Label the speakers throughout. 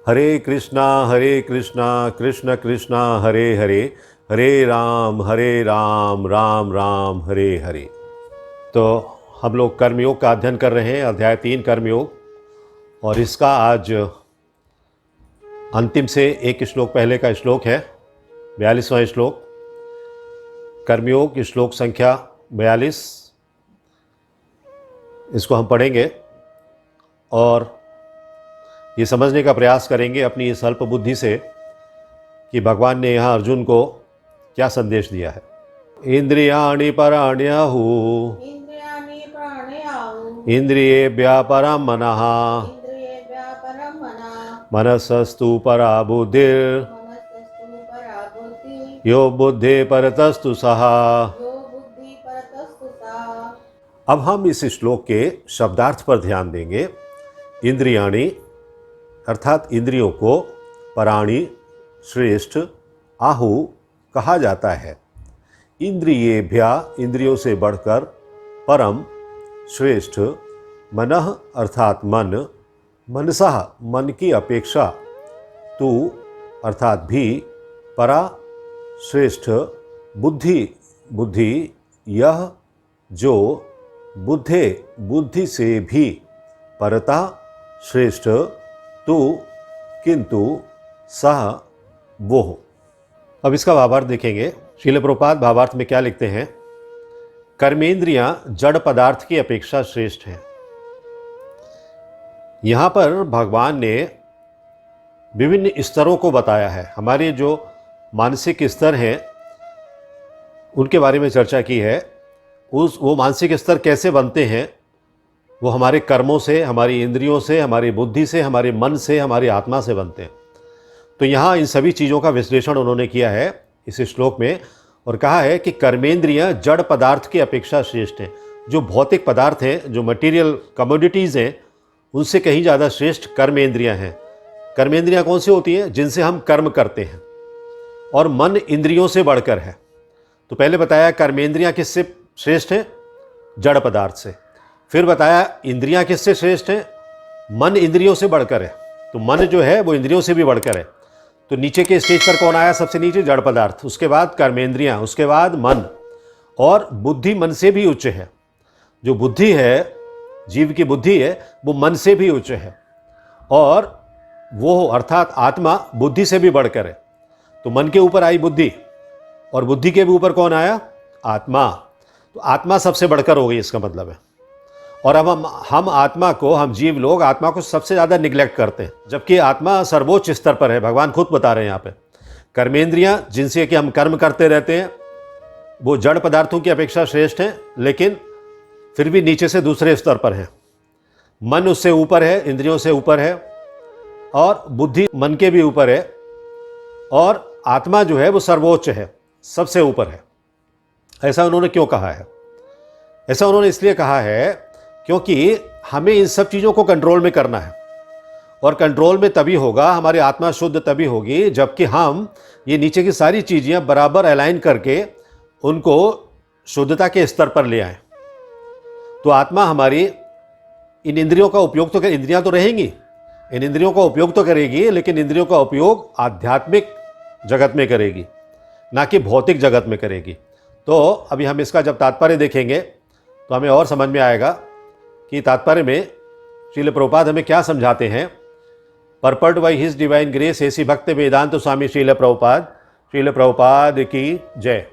Speaker 1: हरे कृष्णा कृष्ण कृष्णा हरे हरे, हरे राम राम राम हरे हरे। तो हम लोग कर्मयोग का अध्ययन कर रहे हैं, अध्याय 3 कर्मयोग, और इसका आज अंतिम से एक श्लोक पहले का श्लोक है, 42वां श्लोक। कर्मयोग श्लोक संख्या 42, इसको हम पढ़ेंगे और ये समझने का प्रयास करेंगे अपनी इस अल्प बुद्धि से कि भगवान ने यहाँ अर्जुन को क्या संदेश दिया है। इंद्रियाणि पराण्याहु इंद्रियेभ्यः परं मनः मनसस्तु परा बुद्धिर् यो बुद्धि परतस्तु सः। अब हम इस श्लोक के शब्दार्थ पर ध्यान देंगे। इंद्रियाणि अर्थात इंद्रियों को, पराणी श्रेष्ठ, आहु कहा जाता है। इंद्रियेभ्या इंद्रियों से बढ़कर, परम श्रेष्ठ, मनः अर्थात मन, मनसः मन की अपेक्षा, तु अर्थात भी, परा श्रेष्ठ, बुद्धि बुद्धि, यह जो, बुद्धे बुद्धि से भी, परता श्रेष्ठ, तु किंतु, सह वो। अब इसका भावार्थ देखेंगे। श्रील प्रभुपाद भावार्थ में क्या लिखते हैं। कर्मेंद्रियां जड़ पदार्थ की अपेक्षा श्रेष्ठ हैं। यहाँ पर भगवान ने विभिन्न स्तरों को बताया है। हमारे जो मानसिक स्तर हैं उनके बारे में चर्चा की है। वो मानसिक स्तर कैसे बनते हैं, वो हमारे कर्मों से, हमारी इंद्रियों से, हमारी बुद्धि से, हमारे मन से, हमारी आत्मा से बनते हैं। तो यहाँ इन सभी चीज़ों का विश्लेषण उन्होंने किया है इस श्लोक में और कहा है कि कर्मेंद्रियां जड़ पदार्थ की अपेक्षा श्रेष्ठ हैं। जो भौतिक पदार्थ हैं, जो मटेरियल कमोडिटीज़ हैं, उनसे कहीं ज़्यादा श्रेष्ठ कर्मेंद्रियां हैं। कर्मेंद्रियां कौन सी होती हैं? जिनसे हम कर्म करते हैं। और मन इंद्रियों से बढ़कर है। तो पहले बताया कर्मेंद्रियां किससे श्रेष्ठ हैं? जड़ पदार्थ से। फिर बताया इंद्रियां किससे श्रेष्ठ हैं? मन इंद्रियों से बढ़कर है। तो मन जो है वो इंद्रियों से भी बढ़कर है। तो नीचे के स्टेज पर कौन आया? सबसे नीचे जड़ पदार्थ, उसके बाद कर्मेंद्रियां, उसके बाद मन, और बुद्धि मन से भी उच्च है। जो बुद्धि है, जीव की बुद्धि है, वो मन से भी उच्च है। और वो अर्थात आत्मा बुद्धि से भी बढ़कर है। तो मन के ऊपर आई बुद्धि और बुद्धि के भी ऊपर कौन आया? आत्मा। तो आत्मा सबसे बढ़कर हो गई, इसका मतलब है। और अब हम आत्मा को, हम जीव लोग आत्मा को सबसे ज़्यादा निग्लेक्ट करते हैं, जबकि आत्मा सर्वोच्च स्तर पर है। भगवान खुद बता रहे हैं यहाँ पे। कर्मेंद्रियां जिनसे कि हम कर्म करते रहते हैं, वो जड़ पदार्थों की अपेक्षा श्रेष्ठ हैं, लेकिन फिर भी नीचे से दूसरे स्तर पर हैं। मन उससे ऊपर है, इंद्रियों से ऊपर है, और बुद्धि मन के भी ऊपर है, और आत्मा जो है वो सर्वोच्च है, सबसे ऊपर है। ऐसा उन्होंने क्यों कहा है? ऐसा उन्होंने इसलिए कहा है क्योंकि हमें इन सब चीज़ों को कंट्रोल में करना है। और कंट्रोल में तभी होगा, हमारी आत्मा शुद्ध तभी होगी, जबकि हम ये नीचे की सारी चीज़ें बराबर अलाइन करके उनको शुद्धता के स्तर पर ले आएं। तो आत्मा हमारी इन इंद्रियों का उपयोग तो इंद्रियां तो रहेंगी, इन इंद्रियों का उपयोग तो करेगी, लेकिन इंद्रियों का उपयोग आध्यात्मिक जगत में करेगी, ना कि भौतिक जगत में करेगी। तो अभी हम इसका जब तात्पर्य देखेंगे तो हमें और समझ में आएगा कि तात्पर्य में श्रील प्रभुपाद हमें क्या समझाते हैं। परपर्ट बाई हिज डिवाइन ग्रेस ऐसी भक्त वेदांत स्वामी श्रील प्रभुपाद की जय।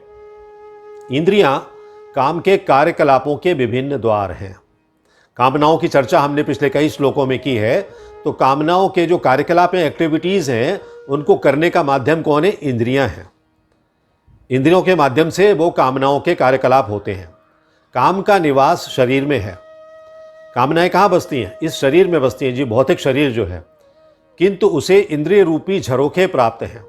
Speaker 1: इंद्रियां काम के कार्यकलापों के विभिन्न द्वार हैं। कामनाओं की चर्चा हमने पिछले कई श्लोकों में की है। तो कामनाओं के जो कार्यकलाप हैं, एक्टिविटीज़ हैं, उनको करने का माध्यम कौन है? इंद्रियां हैं। इंद्रियों के माध्यम से वो कामनाओं के कार्यकलाप होते हैं। काम का निवास शरीर में है। कामनाएं कहाँ बसती हैं? इस शरीर में बसती हैं जी, भौतिक शरीर जो है। किंतु उसे इंद्रिय रूपी झरोखे प्राप्त हैं।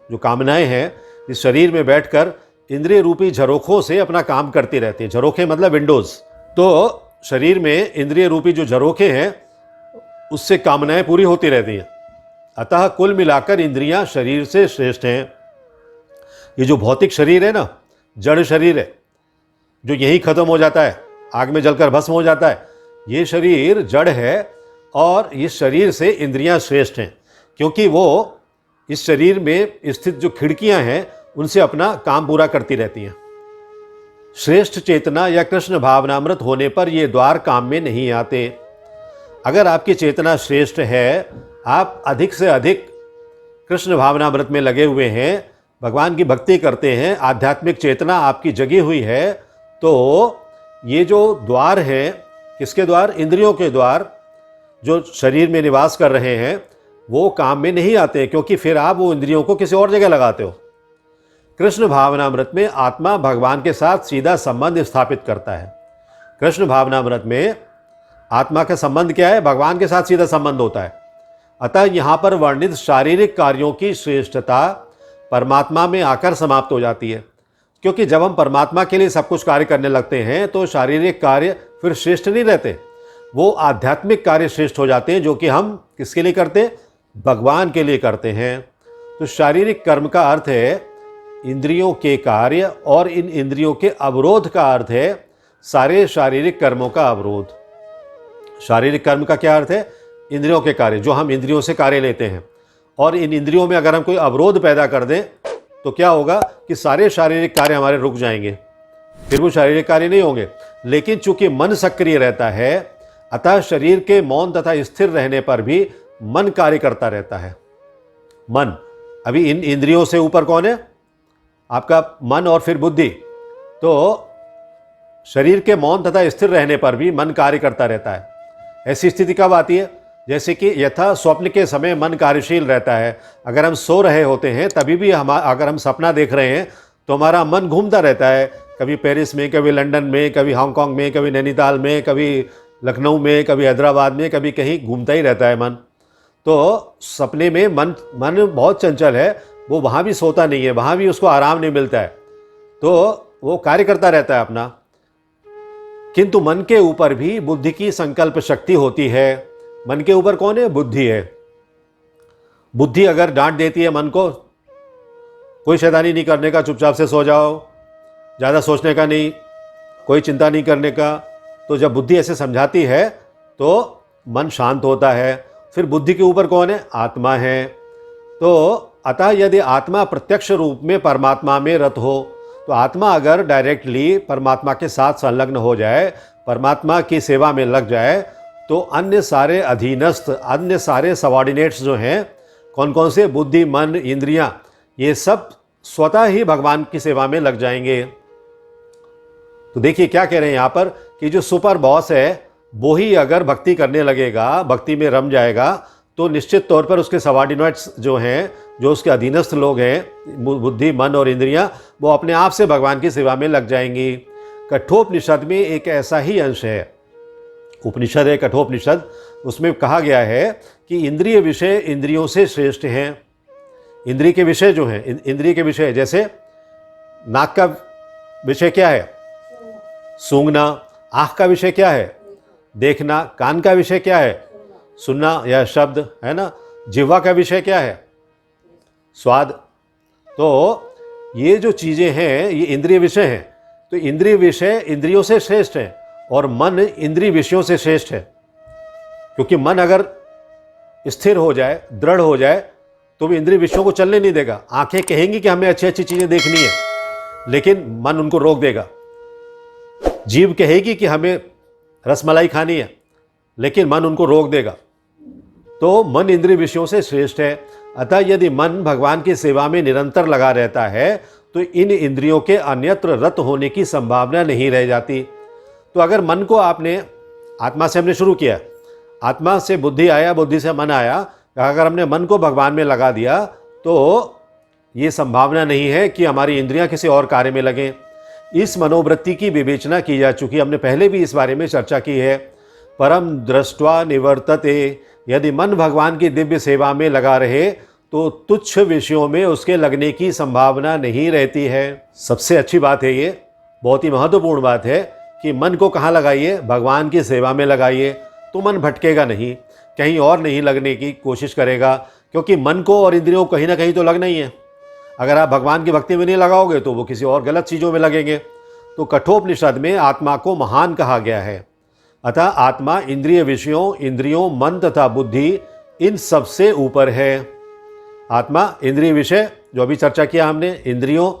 Speaker 1: जो कामनाएं हैं इस शरीर में बैठकर इंद्रिय रूपी झरोखों से अपना काम करती रहती हैं। झरोखे मतलब विंडोज। तो शरीर में इंद्रिय रूपी जो झरोखे हैं उससे कामनाएं पूरी होती रहती हैं। अतः कुल मिलाकर इंद्रियां शरीर से श्रेष्ठ हैं। ये जो भौतिक शरीर है ना, जड़ शरीर है, जो यहीं खत्म हो जाता है, आग में जलकर भस्म हो जाता है, ये शरीर जड़ है और इस शरीर से इंद्रियां श्रेष्ठ हैं। क्योंकि वो इस शरीर में स्थित जो खिड़कियां हैं उनसे अपना काम पूरा करती रहती हैं। श्रेष्ठ चेतना या कृष्ण भावनामृत होने पर ये द्वार काम में नहीं आते। अगर आपकी चेतना श्रेष्ठ है, आप अधिक से अधिक कृष्ण भावनामृत में लगे हुए हैं, भगवान की भक्ति करते हैं, आध्यात्मिक चेतना आपकी जगी हुई है, तो ये जो द्वार हैं, किसके द्वार? इंद्रियों के द्वार जो शरीर में निवास कर रहे हैं, वो काम में नहीं आते, क्योंकि फिर आप वो इंद्रियों को किसी और जगह लगाते हो। कृष्ण भावनामृत में आत्मा भगवान के साथ सीधा संबंध स्थापित करता है। कृष्ण भावनामृत में आत्मा का संबंध क्या है? भगवान के साथ सीधा संबंध होता है। अतः यहाँ पर वर्णित शारीरिक कार्यों की श्रेष्ठता परमात्मा में आकर समाप्त हो जाती है, क्योंकि जब हम परमात्मा के लिए सब कुछ कार्य करने लगते हैं तो शारीरिक कार्य फिर श्रेष्ठ नहीं रहते, वो आध्यात्मिक कार्य श्रेष्ठ हो जाते हैं, जो कि हम किसके लिए करते? भगवान के लिए करते हैं। तो शारीरिक कर्म का अर्थ है इंद्रियों के कार्य, और इन इंद्रियों के अवरोध का अर्थ है सारे शारीरिक कर्मों का अवरोध। शारीरिक कर्म का क्या अर्थ है? इंद्रियों के कार्य, जो हम इंद्रियों से कार्य लेते हैं। और इन इंद्रियों में अगर हम कोई अवरोध पैदा कर दें तो क्या होगा कि सारे शारीरिक कार्य हमारे रुक जाएंगे, फिर वो शारीरिक कार्य नहीं होंगे। लेकिन चूंकि मन सक्रिय रहता है, अतः शरीर के मौन तथा स्थिर रहने पर भी मन कार्य करता रहता है। मन, अभी इन इंद्रियों से ऊपर कौन है? आपका मन और फिर बुद्धि। तो शरीर के मौन तथा स्थिर रहने पर भी मन कार्य करता रहता है। ऐसी स्थिति कब आती है? जैसे कि यथा स्वप्न के समय मन कार्यशील रहता है। अगर हम सो रहे होते हैं तभी भी अगर हम सपना देख रहे हैं तो हमारा मन घूमता रहता है, कभी पेरिस में, कभी लंदन में, कभी हांगकांग में, कभी नैनीताल में, कभी लखनऊ में, कभी हैदराबाद में, कभी कहीं घूमता ही रहता है मन। तो सपने में मन बहुत चंचल है, वो वहाँ भी सोता नहीं है, वहाँ भी उसको आराम नहीं मिलता है, तो वो कार्य करता रहता है अपना। किंतु मन के ऊपर भी बुद्धि की संकल्प शक्ति होती है। मन के ऊपर कौन है? बुद्धि है। बुद्धि अगर डांट देती है मन को, कोई शैतानी नहीं करने का, चुपचाप से सो जाओ, ज़्यादा सोचने का नहीं, कोई चिंता नहीं करने का, तो जब बुद्धि ऐसे समझाती है तो मन शांत होता है। फिर बुद्धि के ऊपर कौन है? आत्मा है। तो अतः यदि आत्मा प्रत्यक्ष रूप में परमात्मा में रत हो, तो आत्मा अगर डायरेक्टली परमात्मा के साथ संलग्न हो जाए, परमात्मा की सेवा में लग जाए, तो अन्य सारे अधीनस्थ, अन्य सारे सबॉर्डिनेट्स जो हैं, कौन कौन से? बुद्धि, मन, इंद्रियां, ये सब स्वतः ही भगवान की सेवा में लग जाएंगे। तो देखिए क्या कह रहे हैं यहाँ पर कि जो सुपर बॉस है वो ही अगर भक्ति करने लगेगा, भक्ति में रम जाएगा, तो निश्चित तौर पर उसके सबॉर्डिनेट्स जो हैं, जो उसके अधीनस्थ लोग हैं, बुद्धि, मन और इंद्रियां, वो अपने आप से भगवान की सेवा में लग जाएंगी। कठोपनिषद में एक ऐसा ही अंश है, उपनिषद है कठोपनिषद, उसमें कहा गया है कि इंद्रिय विषय इंद्रियों से श्रेष्ठ हैं। इंद्रिय के विषय जो हैं, इंद्रिय के विषय, जैसे नाक का विषय क्या है? सूंघना। आँख का विषय क्या है? देखना। कान का विषय क्या है? सुनना या शब्द, है ना। जिह्वा का विषय क्या है? स्वाद। तो ये जो चीज़ें हैं ये इंद्रिय विषय हैं। तो इंद्रिय विषय इंद्रियों से श्रेष्ठ है और मन इंद्रिय विषयों से श्रेष्ठ है, क्योंकि मन अगर स्थिर हो जाए, दृढ़ हो जाए, तो वो इंद्रिय विषयों को चलने नहीं देगा। आंखें कहेंगी कि हमें अच्छी अच्छी चीज़ें देखनी है, लेकिन मन उनको रोक देगा। जीभ कहेगी कि हमें रसमलाई खानी है, लेकिन मन उनको रोक देगा। तो मन इंद्रिय विषयों से श्रेष्ठ है। अतः यदि मन भगवान की सेवा में निरंतर लगा रहता है तो इन इंद्रियों के अन्यत्र रत होने की संभावना नहीं रह जाती। तो अगर मन को आपने, आत्मा से हमने शुरू किया, आत्मा से बुद्धि आया, बुद्धि से मन आया, अगर हमने मन को भगवान में लगा दिया तो ये संभावना नहीं है कि हमारी इंद्रियां किसी और कार्य में लगें। इस मनोवृत्ति की विवेचना की जा चुकी, हमने पहले भी इस बारे में चर्चा की है। परम दृष्ट्वा निवर्तते, यदि मन भगवान की दिव्य सेवा में लगा रहे तो तुच्छ विषयों में उसके लगने की संभावना नहीं रहती है। सबसे अच्छी बात है ये, बहुत ही महत्वपूर्ण बात है कि मन को कहाँ लगाइए? भगवान की सेवा में लगाइए, तो मन भटकेगा नहीं, कहीं और नहीं लगने की कोशिश करेगा, क्योंकि मन को और इंद्रियों को कहीं ना कहीं तो लगना ही है। अगर आप भगवान की भक्ति में नहीं लगाओगे तो वो किसी और गलत चीज़ों में लगेंगे। तो कठोपनिषद में आत्मा को महान कहा गया है। अतः आत्मा इंद्रिय विषयों, इंद्रियों, मन तथा बुद्धि इन सबसे ऊपर है। आत्मा, इंद्रिय विषय जो अभी चर्चा किया हमने, इंद्रियों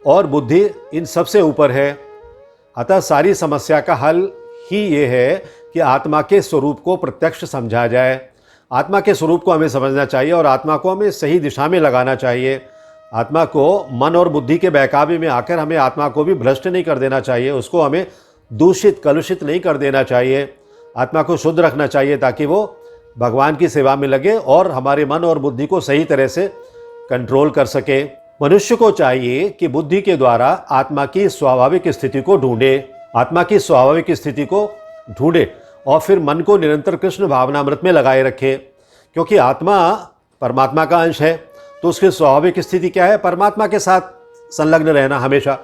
Speaker 1: और बुद्धि इन सबसे ऊपर है। अतः सारी समस्या का हल ही ये है कि आत्मा के स्वरूप को प्रत्यक्ष समझा जाए। आत्मा के स्वरूप को हमें समझना चाहिए और आत्मा को हमें सही दिशा में लगाना चाहिए। आत्मा को मन और बुद्धि के बहकावे में आकर हमें आत्मा को भी भ्रष्ट नहीं कर देना चाहिए, उसको हमें दूषित कलुषित नहीं कर देना चाहिए। आत्मा को शुद्ध रखना चाहिए ताकि वो भगवान की सेवा में लगे और हमारे मन और बुद्धि को सही तरह से कंट्रोल कर सके। मनुष्य को चाहिए कि बुद्धि के द्वारा आत्मा की स्वाभाविक स्थिति को ढूंढे, आत्मा की स्वाभाविक स्थिति को ढूंढे और फिर मन को निरंतर कृष्ण भावनामृत में लगाए रखे। क्योंकि आत्मा परमात्मा का अंश है, तो उसकी स्वाभाविक स्थिति क्या है? परमात्मा के साथ संलग्न रहना हमेशा।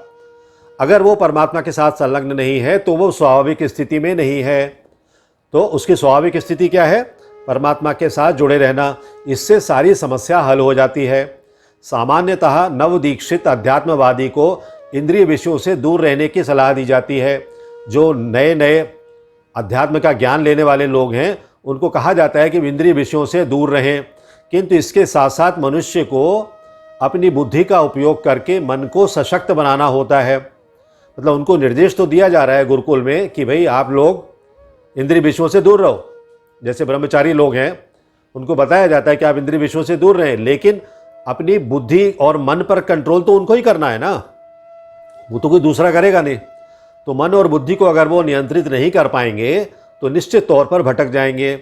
Speaker 1: अगर वो परमात्मा के साथ संलग्न नहीं है तो वो स्वाभाविक स्थिति में नहीं है। तो उसकी स्वाभाविक स्थिति क्या है? परमात्मा के साथ जुड़े रहना। इससे सारी समस्या हल हो जाती है। सामान्यतः नवदीक्षित अध्यात्मवादी को इंद्रिय विषयों से दूर रहने की सलाह दी जाती है। जो नए नए अध्यात्म का ज्ञान लेने वाले लोग हैं उनको कहा जाता है कि इंद्रिय विषयों से दूर रहें, किंतु इसके साथ साथ मनुष्य को अपनी बुद्धि का उपयोग करके मन को सशक्त बनाना होता है। मतलब उनको निर्देश तो दिया जा रहा है गुरुकुल में कि भाई आप लोग इंद्रिय विषयों से दूर रहो। जैसे ब्रह्मचारी लोग हैं उनको बताया जाता है कि आप इंद्रिय विषयों से दूर रहें, लेकिन अपनी बुद्धि और मन पर कंट्रोल तो उनको ही करना है ना, वो तो कोई दूसरा करेगा नहीं। तो मन और बुद्धि को अगर वो नियंत्रित नहीं कर पाएंगे तो निश्चित तौर पर भटक जाएंगे।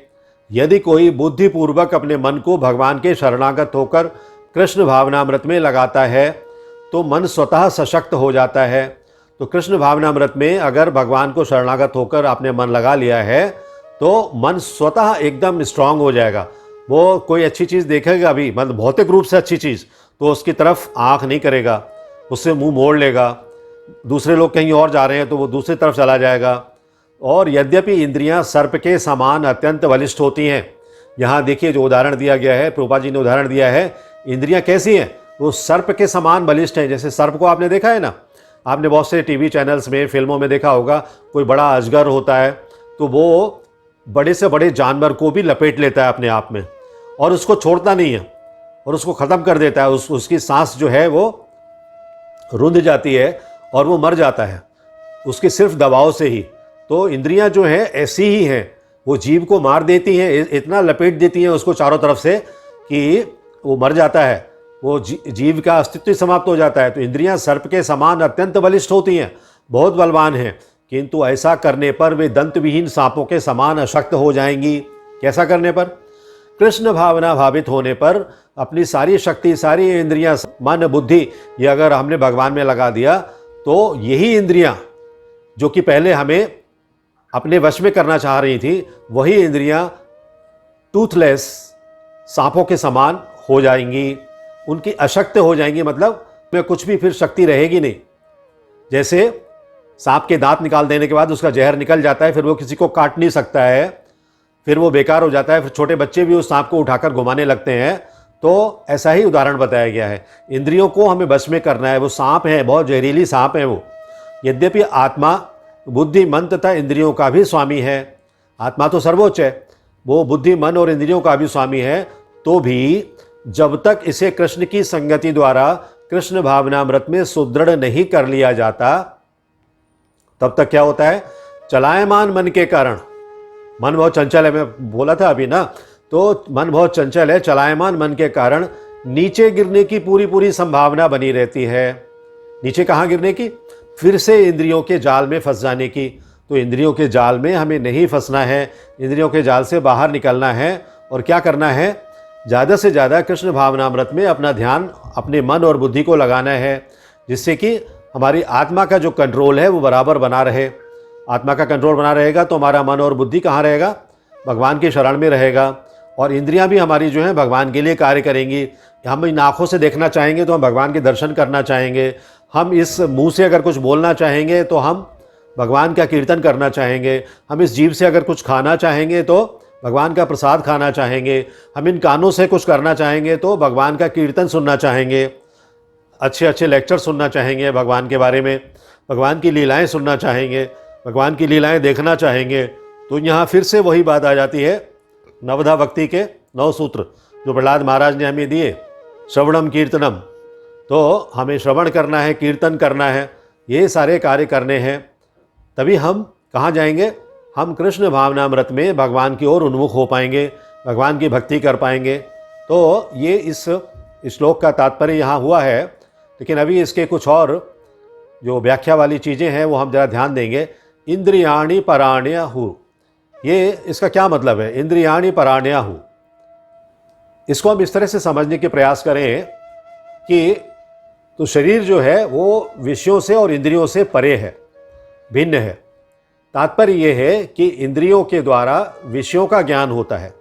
Speaker 1: यदि कोई बुद्धिपूर्वक अपने मन को भगवान के शरणागत होकर कृष्ण भावनामृत में लगाता है तो मन स्वतः सशक्त हो जाता है। तो कृष्ण भावनामृत में अगर भगवान को शरणागत होकर आपने मन लगा लिया है तो मन स्वतः एकदम स्ट्रांग हो जाएगा। वो कोई अच्छी चीज़ देखेगा भी, मतलब भौतिक रूप से अच्छी चीज़, तो उसकी तरफ आँख नहीं करेगा, उससे मुंह मोड़ लेगा। दूसरे लोग कहीं और जा रहे हैं तो वो दूसरी तरफ चला जाएगा। और यद्यपि इंद्रियां सर्प के समान अत्यंत बलिष्ठ होती हैं, यहाँ देखिए जो उदाहरण दिया गया है, प्रभुपाद जी ने उदाहरण दिया है, इंद्रियां कैसी हैं? वो सर्प के समान बलिष्ठ हैं। जैसे सर्प को आपने देखा है ना, आपने बहुत से टीवी चैनल्स में, फिल्मों में देखा होगा, कोई बड़ा अजगर होता है तो वो बड़े से बड़े जानवर को भी लपेट लेता है अपने आप में और उसको छोड़ता नहीं है और उसको ख़त्म कर देता है। उसकी सांस जो है वो रुंध जाती है और वो मर जाता है उसके सिर्फ दबाव से ही। तो इंद्रियां जो हैं ऐसी ही हैं, वो जीव को मार देती हैं, इतना लपेट देती हैं उसको चारों तरफ से कि वो मर जाता है, वो जीव का अस्तित्व ही समाप्त हो जाता है। तो इंद्रियां सर्प के समान अत्यंत बलिष्ठ होती हैं, बहुत बलवान हैं, किंतु ऐसा करने पर वे दंतविहीन सांपों के समान अशक्त हो जाएंगी। कैसा करने पर? कृष्ण भावना भावित होने पर अपनी सारी शक्ति, सारी इंद्रियां, मन, बुद्धि, ये अगर हमने भगवान में लगा दिया तो यही इंद्रियां जो कि पहले हमें अपने वश में करना चाह रही थी, वही इंद्रियां टूथलेस सांपों के समान हो जाएंगी, उनकी अशक्त हो जाएंगी। मतलब में कुछ भी फिर शक्ति रहेगी नहीं। जैसे सांप के दांत निकाल देने के बाद उसका जहर निकल जाता है, फिर वो किसी को काट नहीं सकता है, फिर वो बेकार हो जाता है, फिर छोटे बच्चे भी उस सांप को उठाकर घुमाने लगते हैं। तो ऐसा ही उदाहरण बताया गया है। इंद्रियों को हमें बस में करना है। वो सांप है, बहुत जहरीली सांप है वो। यद्यपि आत्मा बुद्धि, मन तथा इंद्रियों का भी स्वामी है, आत्मा तो सर्वोच्च है, वो बुद्धि, मन और इंद्रियों का भी स्वामी है, तो भी जब तक इसे कृष्ण की संगति द्वारा कृष्ण भावनामृत में सुदृढ़ नहीं कर लिया जाता तब तक क्या होता है? चलायमान मन के कारण, मन बहुत चंचल है, मैं बोला था अभी ना, तो मन बहुत चंचल है, चलायमान मन के कारण नीचे गिरने की पूरी संभावना बनी रहती है। नीचे कहाँ गिरने की? फिर से इंद्रियों के जाल में फंस जाने की। तो इंद्रियों के जाल में हमें नहीं फंसना है, इंद्रियों के जाल से बाहर निकलना है। और क्या करना है? ज़्यादा से ज़्यादा कृष्ण भावनामृत में अपना ध्यान, अपने मन और बुद्धि को लगाना है, जिससे कि हमारी आत्मा का जो कंट्रोल है वो बराबर बना रहे। आत्मा का कंट्रोल बना रहेगा तो हमारा मन और बुद्धि कहाँ रहेगा? भगवान के शरण में रहेगा। और इंद्रियां भी हमारी जो हैं भगवान के लिए कार्य करेंगी। हम इन आँखों से देखना चाहेंगे तो हम भगवान के दर्शन करना चाहेंगे। हम इस मुंह से अगर कुछ बोलना चाहेंगे तो हम भगवान का कीर्तन करना चाहेंगे। हम इस जीभ से अगर कुछ खाना चाहेंगे तो भगवान का प्रसाद खाना चाहेंगे। हम इन कानों से कुछ करना चाहेंगे तो भगवान का कीर्तन सुनना चाहेंगे, अच्छे अच्छे लेक्चर सुनना चाहेंगे भगवान के बारे में, भगवान की लीलाएं सुनना चाहेंगे, भगवान की लीलाएं देखना चाहेंगे। तो यहाँ फिर से वही बात आ जाती है नवधा भक्ति के 9 सूत्र जो प्रहलाद महाराज ने हमें दिए, श्रवणम कीर्तनम, तो हमें श्रवण करना है, कीर्तन करना है, ये सारे कार्य करने हैं, तभी हम कहाँ जाएंगे? हम कृष्ण भावनामृत में भगवान की ओर उन्मुख हो पाएंगे, भगवान की भक्ति कर पाएंगे। तो ये इस श्लोक का तात्पर्य यहाँ हुआ है। लेकिन अभी इसके कुछ और जो व्याख्या वाली चीज़ें हैं वो हम ज़रा ध्यान देंगे। इंद्रियाणि पराण्याहु, ये इसका क्या मतलब है? इंद्रियाणि पराण्याहु, इसको हम इस तरह से समझने के प्रयास करें कि तो शरीर जो है वो विषयों से और इंद्रियों से परे है, भिन्न है। तात्पर्य ये है कि इंद्रियों के द्वारा विषयों का ज्ञान होता है।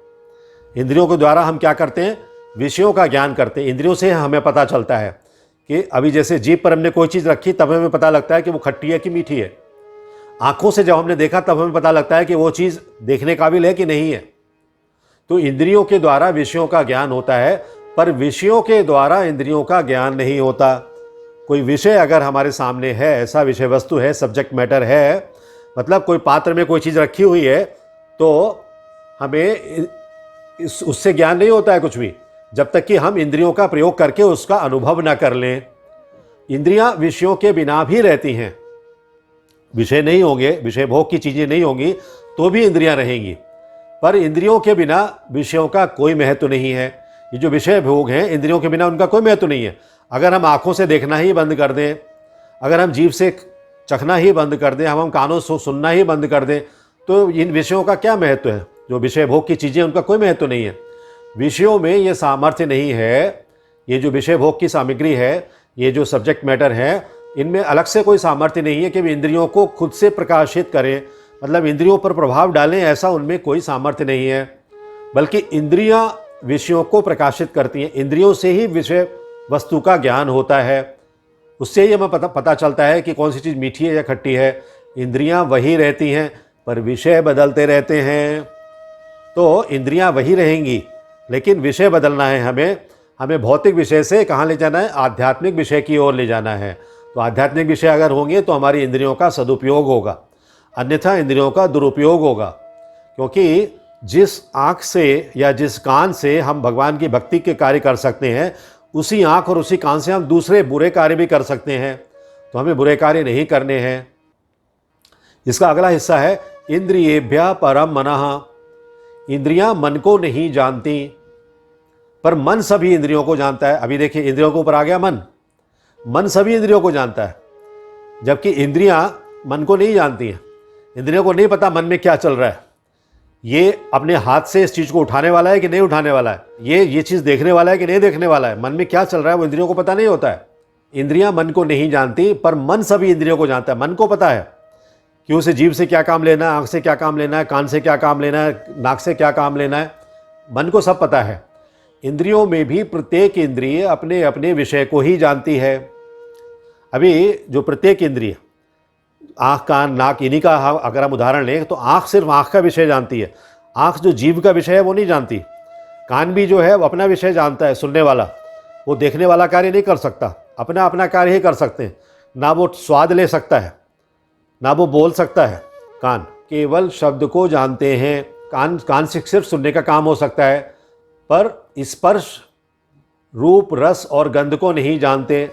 Speaker 1: इंद्रियों के द्वारा हम क्या करते हैं? विषयों का ज्ञान करते हैं। इंद्रियों से हमें पता चलता है कि अभी जैसे जीभ पर हमने कोई चीज़ रखी तब हमें पता लगता है कि वो खट्टी है कि मीठी है। आँखों से जब हमने देखा तब हमें पता लगता है कि वो चीज़ देखने काबिल है कि नहीं है। तो इंद्रियों के द्वारा विषयों का ज्ञान होता है, पर विषयों के द्वारा इंद्रियों का ज्ञान नहीं होता। कोई विषय अगर हमारे सामने है, ऐसा विषय वस्तु है, सब्जेक्ट मैटर है, मतलब कोई पात्र में कोई चीज़ रखी हुई है, तो हमें उससे ज्ञान नहीं होता है कुछ भी, जब तक कि हम इंद्रियों का प्रयोग करके उसका अनुभव ना कर लें। इंद्रियां विषयों के बिना भी रहती हैं। विषय नहीं होंगे, विषय भोग की चीज़ें नहीं होंगी तो भी इंद्रियां रहेंगी, पर इंद्रियों के बिना विषयों का कोई महत्व नहीं है। ये जो विषय भोग हैं, इंद्रियों के बिना उनका कोई महत्व नहीं है। अगर हम आँखों से देखना ही बंद कर दें, अगर हम जीभ से चखना ही बंद कर दें, हम कानों से सुनना ही बंद कर दें, तो इन विषयों का क्या महत्व है? जो विषय भोग की चीज़ें उनका कोई महत्व नहीं है। विषयों में ये सामर्थ्य नहीं है। ये जो विषय भोग की सामग्री है, ये जो सब्जेक्ट मैटर है, इनमें अलग से कोई सामर्थ्य नहीं है कि वे इंद्रियों को खुद से प्रकाशित करें, मतलब इंद्रियों पर प्रभाव डालें, ऐसा उनमें कोई सामर्थ्य नहीं है। बल्कि इंद्रियां विषयों को प्रकाशित करती हैं। इंद्रियों से ही विषय वस्तु का ज्ञान होता है। उससे ही हमें पता चलता है कि कौन सी चीज़ मीठी है या खट्टी है। इंद्रियां वही रहती हैं, पर विषय बदलते रहते हैं। तो इंद्रियां वही रहेंगी, लेकिन विषय बदलना है हमें भौतिक विषय से कहाँ ले जाना है? आध्यात्मिक विषय की ओर ले जाना है। तो आध्यात्मिक विषय अगर होंगे तो हमारी इंद्रियों का सदुपयोग होगा, अन्यथा इंद्रियों का दुरुपयोग होगा। क्योंकि जिस आँख से या जिस कान से हम भगवान की भक्ति के कार्य कर सकते हैं, उसी आँख और उसी कान से हम दूसरे बुरे कार्य भी कर सकते हैं। तो हमें बुरे कार्य नहीं करने हैं। इसका अगला हिस्सा है इंद्रियेभ्यः परम मनः। इंद्रियां मन को नहीं जानती, पर मन सभी इंद्रियों को जानता है। अभी देखिए, इंद्रियों के ऊपर आ गया मन सभी इंद्रियों को जानता है, जबकि इंद्रियां मन को नहीं जानती हैं। इंद्रियों को नहीं पता मन में क्या चल रहा है। ये अपने हाथ से इस चीज़ को उठाने वाला है कि नहीं उठाने वाला है, ये चीज़ देखने वाला है कि नहीं देखने वाला है, मन में क्या चल रहा है वो इंद्रियों को पता नहीं होता है। इंद्रियां मन को नहीं जानती, पर मन सभी इंद्रियों को जानता है। मन को पता है कि उसे जीभ से क्या काम लेना है, आँख से क्या काम लेना है, कान से क्या काम लेना है, नाक से क्या काम लेना है, मन को सब पता है। इंद्रियों में भी प्रत्येक इंद्रिय अपने अपने विषय को ही जानती है। अभी जो प्रत्येक इंद्रिय, आँख, कान, नाक, इन्हीं का अगर हम उदाहरण लें तो आँख सिर्फ आँख का विषय जानती है। आँख जो जीभ का विषय है वो नहीं जानती। कान भी जो है वो अपना विषय जानता है, सुनने वाला। वो देखने वाला कार्य नहीं कर सकता, अपना अपना कार्य ही कर सकते हैं। ना वो स्वाद ले सकता है, ना वो बोल सकता है। कान केवल शब्द को जानते हैं। कान से सिर्फ सुनने का काम हो सकता है, पर स्पर्श, रूप, रस और गंध को नहीं जानते।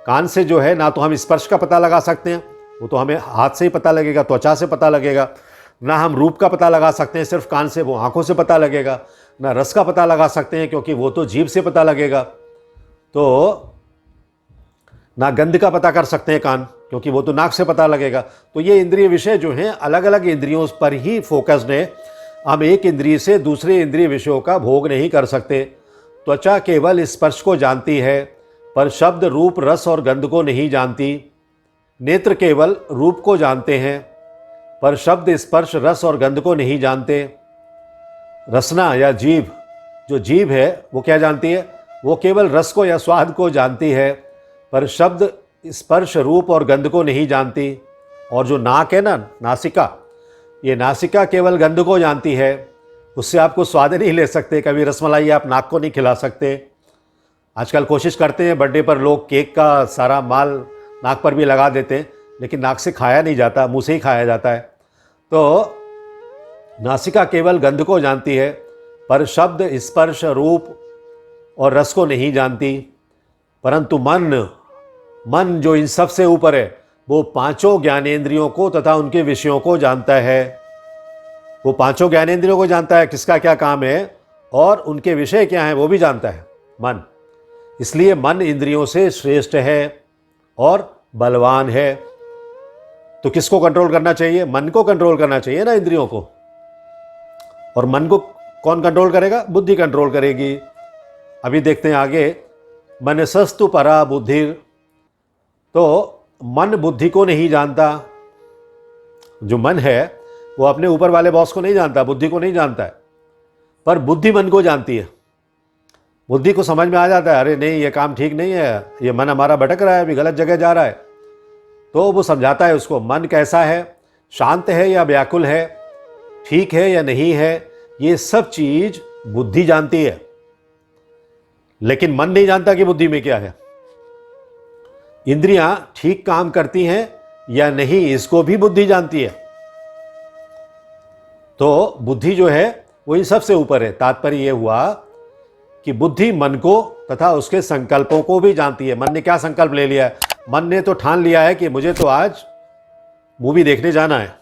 Speaker 1: कान से जो है ना तो हम स्पर्श का पता लगा सकते हैं, वो तो हमें हाथ से ही पता लगेगा, त्वचा से पता लगेगा। ना हम रूप का पता लगा सकते हैं सिर्फ कान से, वो आंखों से पता लगेगा। ना रस का पता लगा सकते हैं क्योंकि वो तो जीभ से पता लगेगा। तो ना गंध का पता कर सकते हैं कान, क्योंकि वो तो नाक से पता लगेगा। तो ये इंद्रिय विषय जो हैं अलग अलग इंद्रियों पर ही फोकस्ड है। हम एक इंद्रिय से दूसरे इंद्रिय विषयों का भोग नहीं कर सकते। त्वचा केवल स्पर्श को जानती है, पर शब्द, रूप, रस और गंध को नहीं जानती। नेत्र केवल रूप को जानते हैं, पर शब्द, स्पर्श, रस और गंध को नहीं जानते। रसना या जीभ, जो जीभ है वो क्या जानती है? वो केवल रस को या स्वाद को जानती है, पर शब्द, स्पर्श, रूप और गंध को नहीं जानती। और जो नाक है ना, नासिका, ये नासिका केवल गंध को जानती है। उससे आपको स्वाद नहीं ले सकते। कभी रसमलाई आप नाक को नहीं खिला सकते। आजकल कोशिश करते हैं बर्थडे पर लोग केक का सारा माल नाक पर भी लगा देते हैं, लेकिन नाक से खाया नहीं जाता, मुंह से ही खाया जाता है। तो नासिका केवल गंध को जानती है, पर शब्द, स्पर्श, रूप और रस को नहीं जानती। परंतु मन जो इन सब से ऊपर है, वो पांचों ज्ञानेंद्रियों को तथा उनके विषयों को जानता है। वो पांचों ज्ञानेंद्रियों को जानता है, किसका क्या काम है और उनके विषय क्या है वो भी जानता है मन। इसलिए मन इंद्रियों से श्रेष्ठ है और बलवान है। तो किसको कंट्रोल करना चाहिए? मन को कंट्रोल करना चाहिए ना, इंद्रियों को। और मन को कौन कंट्रोल करेगा? बुद्धि कंट्रोल करेगी। अभी देखते हैं आगे, मनसस्तु परा बुद्धि। तो मन बुद्धि को नहीं जानता। जो मन है वो अपने ऊपर वाले बॉस को नहीं जानता, बुद्धि को नहीं जानता है, पर बुद्धि मन को जानती है। बुद्धि को समझ में आ जाता है, अरे नहीं ये काम ठीक नहीं है, ये मन हमारा भटक रहा है, अभी गलत जगह जा रहा है। तो वो समझाता है उसको, मन कैसा है, शांत है या व्याकुल है, ठीक है या नहीं है, ये सब चीज बुद्धि जानती है। लेकिन मन नहीं जानता कि बुद्धि में क्या है। इंद्रियां ठीक काम करती हैं या नहीं, इसको भी बुद्धि जानती है। तो बुद्धि जो है वो इन सबसे ऊपर है। तात्पर्य यह हुआ कि बुद्धि मन को तथा उसके संकल्पों को भी जानती है। मन ने क्या संकल्प ले लिया है? मन ने तो ठान लिया है कि मुझे तो आज मूवी देखने जाना है,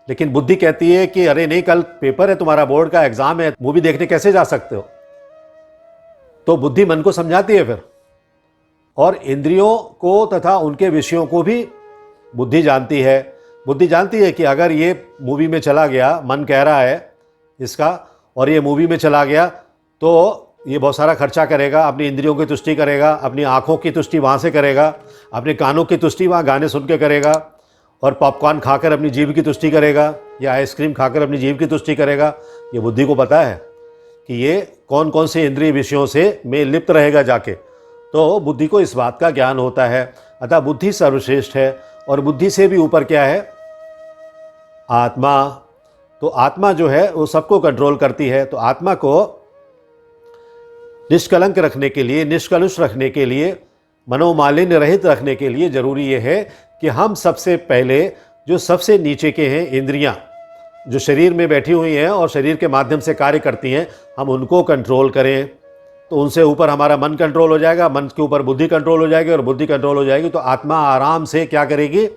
Speaker 1: लेकिन बुद्धि कहती है कि अरे नहीं, कल पेपर है, तुम्हारा बोर्ड का एग्जाम है, मूवी देखने कैसे जा सकते हो। तो बुद्धि मन को समझाती है फिर। और इंद्रियों को तथा उनके विषयों को भी बुद्धि जानती है। बुद्धि जानती है कि अगर ये मूवी में चला गया, मन कह रहा है इसका, और ये मूवी में चला गया तो ये बहुत सारा खर्चा करेगा, अपनी इंद्रियों की तुष्टि करेगा, अपनी आँखों की तुष्टि वहाँ से करेगा, अपने कानों की तुष्टि वहाँ गाने सुन के करेगा, और पॉपकॉर्न खाकर अपनी जीभ की तुष्टि करेगा या आइसक्रीम खाकर अपनी जीभ की तुष्टि करेगा। ये बुद्धि को पता है कि ये कौन कौन से इंद्रिय विषयों से में लिप्त रहेगा जाके। तो बुद्धि को इस बात का ज्ञान होता है। अतः बुद्धि सर्वश्रेष्ठ है। और बुद्धि से भी ऊपर क्या है? आत्मा। तो आत्मा जो है वो सबको कंट्रोल करती है। तो आत्मा को निष्कलंक रखने के लिए, निष्कलुष रखने के लिए, मनोमालिन्य रहित रखने के लिए जरूरी यह है कि हम सबसे पहले जो सबसे नीचे के हैं इंद्रियां, जो शरीर में बैठी हुई हैं और शरीर के माध्यम से कार्य करती हैं, हम उनको कंट्रोल करें। तो उनसे ऊपर हमारा मन कंट्रोल हो जाएगा, मन के ऊपर बुद्धि कंट्रोल हो जाएगी, और बुद्धि कंट्रोल हो जाएगी तो आत्मा आराम से क्या करेगी?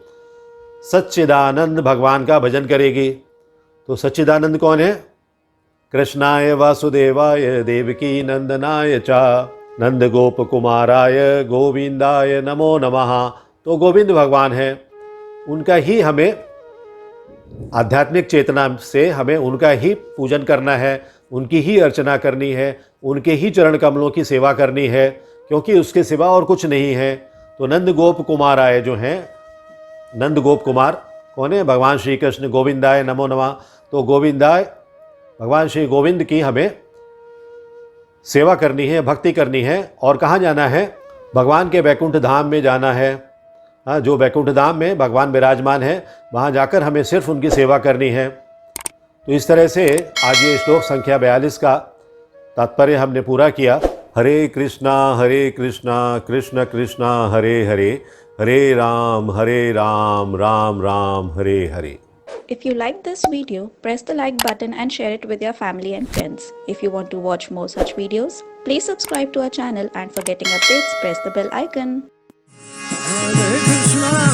Speaker 1: सच्चिदानंद भगवान का भजन करेगी। तो सच्चिदानंद कौन है? कृष्णाय वासुदेवाय देवकी नंदनाय चा नंद गोप कुमाराय गोविंदाय नमो नमः। तो गोविंद भगवान है, उनका ही हमें आध्यात्मिक चेतना से हमें उनका ही पूजन करना है, उनकी ही अर्चना करनी है, उनके ही चरण कमलों की सेवा करनी है, क्योंकि उसके सिवा और कुछ नहीं है। तो नंद गोप कुमार आए जो हैं, नंद गोप कुमार कौन है? भगवान श्री कृष्ण। गोविंदाय नमो नमः। तो गोविंदाय भगवान श्री गोविंद की हमें सेवा करनी है, भक्ति करनी है। और कहाँ जाना है? भगवान के वैकुंठ धाम में जाना है। हाँ, जो वैकुंठ धाम में भगवान विराजमान है, वहाँ जाकर हमें सिर्फ उनकी सेवा करनी है। तो इस तरह से आज ये श्लोक संख्या 42 का तात्पर्य हमने पूरा किया। हरे कृष्णा कृष्ण कृष्णा हरे हरे, हरे Ram Ram Ram Hare Hare.
Speaker 2: If you like this video, press the like button and share it with your family and friends. If you want to watch more such videos, please subscribe to our channel, and for getting updates, press the bell icon.
Speaker 3: Hare Krishna